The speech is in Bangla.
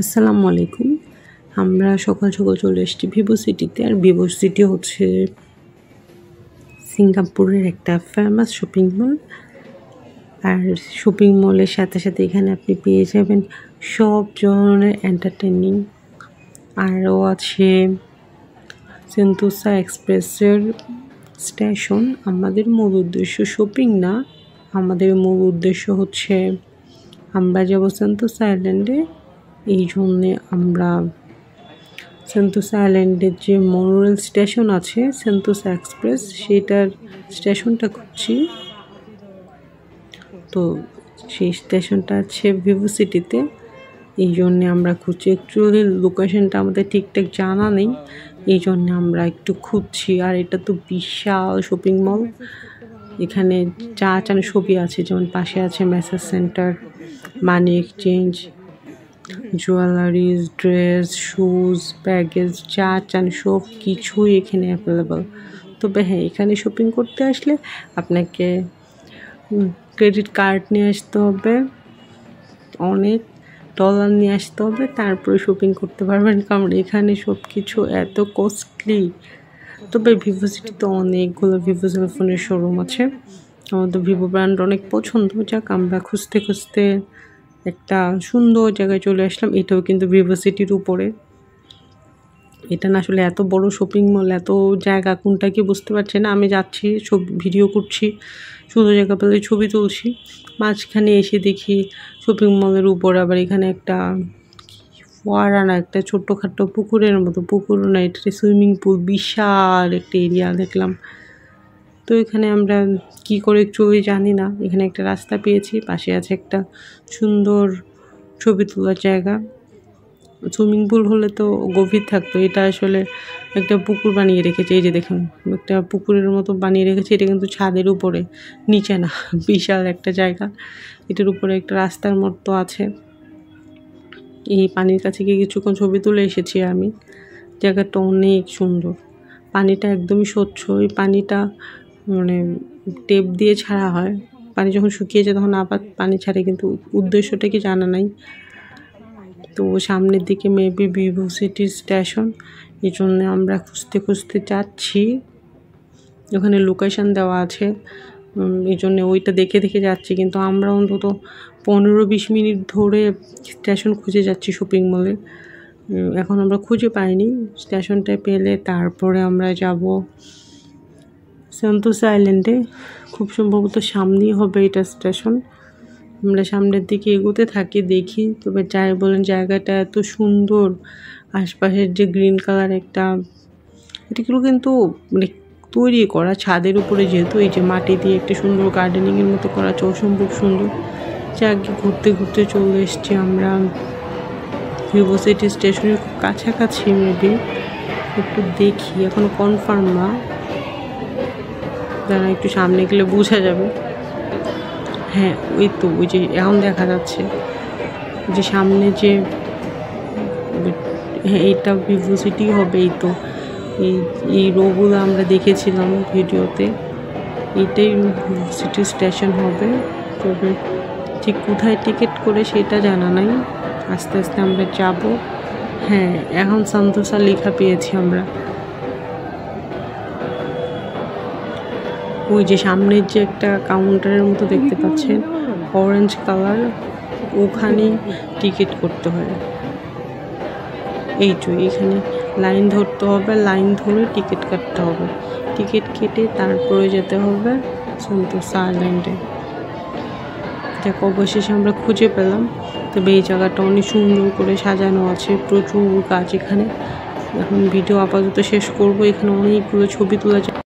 আসসালামু আলাইকুম। আমরা সকাল সকাল চলে এসেছি ভিভো সিটিতে। আর ভিভো সিটি হচ্ছে সিঙ্গাপুরের একটা ফেমাস শপিং মল। আর শপিং মলের সাথে সাথে এখানে আপনি পেয়ে যাবেন সব ধরনের এন্টারটেইনিং। আরও আছে সেন্তোসা এক্সপ্রেসের স্টেশন। আমাদের মূল উদ্দেশ্য শপিং না, আমাদের মূল উদ্দেশ্য হচ্ছে আমরা যাব সেন্তোসা আইল্যান্ডে। এই জন্যে আমরা সেন্তোসা আইল্যান্ডের যে মনোরেল স্টেশন আছে সেন্তোসা এক্সপ্রেস, সেটার স্টেশনটা খুঁজছি। তো সেই স্টেশনটা আছে ভিভো সিটিতে, এই জন্যে আমরা খুঁজছি। অ্যাকচুয়ালি লোকেশনটা আমাদের ঠিকঠাক জানা নেই, এই জন্যে আমরা একটু খুঁজছি। আর এটা তো বিশাল শপিং মল, এখানে যা চান সবই আছে। যেমন পাশে আছে message centre, money exchange, jewelleries, dress, shoes, baggage, যা চান সব কিছুই এখানে অ্যাভেলেবল। তবে হ্যাঁ, এখানে শপিং করতে আসলে আপনাকে ক্রেডিট কার্ড নিয়ে আসতে হবে, অনেক ডলার নিয়ে আসতে হবে, তারপরে শপিং করতে পারবেন, কারণ এখানে সব কিছু এত কস্টলি। তবে ভিভো সিটিতে অনেকগুলো ভিভো সেলফোনের শোরুম আছে। আমাদের ভিভো ব্র্যান্ড অনেক পছন্দ। যাক, আমরা খুঁজতে খুঁজতে একটা সুন্দর জায়গায় চলে আসলাম। এটাও কিন্তু ভিভো সিটির উপরে। এটা না আসলে এত বড় শপিং মল, এত জায়গা কোনটা কি বুঝতে পারছি না। আমি যাচ্ছি, ভিডিও করছি, সুন্দর জায়গা পেলে ছবি তুলছি। মাঝখানে এসে দেখি শপিং মলের উপর আবার এখানে একটা ফোয়ারা না, একটা ছোট্টখাট্টো পুকুরের মতো, পুকুর না, এটা সুইমিং পুল, বিশাল একটা এরিয়া দেখলাম। তো এখানে আমরা কি করে চলি জানি না। এখানে একটা রাস্তা পেয়েছি, পাশে আছে একটা সুন্দর ছবি তোলার জায়গা। সুইমিং পুল হলে তো গভীর থাকতো, এটা আসলে একটা পুকুর বানিয়ে রেখেছে। এই যে দেখুন, একটা পুকুরের মতো বানিয়ে রেখেছে। এটা কিন্তু ছাদের উপরে, নিচে না, বিশাল একটা জায়গা। এটার উপরে একটা রাস্তার মতো আছে। এই পানির কাছে গিয়ে কিছুক্ষণ ছবি তুলে এসেছি আমি। জায়গাটা অনেক সুন্দর, পানিটা একদমই স্বচ্ছ। এই পানিটা মানে টেপ দিয়ে ছাড়া হয়, পানি যখন শুকিয়ে যায় তখন আবার পানি ছাড়ে, কিন্তু উদ্দেশ্যটা কি জানা নাই। তো সামনের দিকে মেবি ভিভো সিটি স্টেশন, এই জন্য আমরা খুঁজতে খুঁজতে যাচ্ছি। ওখানে লোকেশন দেওয়া আছে, এই জন্যে ওইটা দেখে দেখে যাচ্ছি। কিন্তু আমরা অন্তত 15-20 মিনিট ধরে স্টেশন খুঁজে যাচ্ছি শপিং মলে। এখন আমরা খুঁজে পাইনি। স্টেশনটা পেলে তারপরে আমরা যাব সেন্তোসা আইল্যান্ডে। খুব সম্ভবত সামনেই হবে এটা স্টেশন। আমরা সামনের দিকে এগোতে থাকি, দেখি। তবে যাই বলেন, জায়গাটা এত সুন্দর। আশপাশের যে গ্রিন কালার একটা, এটাগুলো কিন্তু মানে তৈরি করা ছাদের উপরে, যেহেতু এই যে মাটি দিয়ে একটা সুন্দর গার্ডেনিংয়ের মতো করা, অসম্ভব সুন্দর। যাকে ঘুরতে ঘুরতে চলে এসছি আমরা ভিভো সিটি স্টেশনের খুব কাছাকাছি। মেবি একটু দেখি, এখনও কনফার্ম না, যারা একটু সামনে গেলে বোঝা যাবে। হ্যাঁ, ওই তো, ওই যে এখন দেখা যাচ্ছে যে সামনে যে, হ্যাঁ এইটা ভিভো সিটি হবে। এই তো এই রোগুলো আমরা দেখেছিলাম ভিডিওতে, এটাই ভিভো সিটি স্টেশন হবে। তবে ঠিক কোথায় টিকিট করে সেটা জানা নাই, আস্তে আস্তে আমরা যাব। হ্যাঁ, এখন সেন্তোসা লেখা পেয়েছি আমরা। ওই যে সামনের যে একটা কাউন্টারের মতো দেখতে পাচ্ছেন, অরেঞ্জ কালার, ওখানেই টিকিট করতে হয়। এই তো, এখানে লাইন ধরতে হবে, লাইন ধরে টিকিট কাটতে হবে। টিকিট কেটে তারপরে যেতে হবে সেন্তোসা আইল্যান্ডে। যাক, অবশেষে আমরা খুঁজে পেলাম। তবে এই জায়গাটা অনেক সুন্দর করে সাজানো আছে, প্রচুর গাছ এখানে। এখন ভিডিও আপাতত শেষ করব। এখানে অনেকগুলো ছবি তোলা যায়।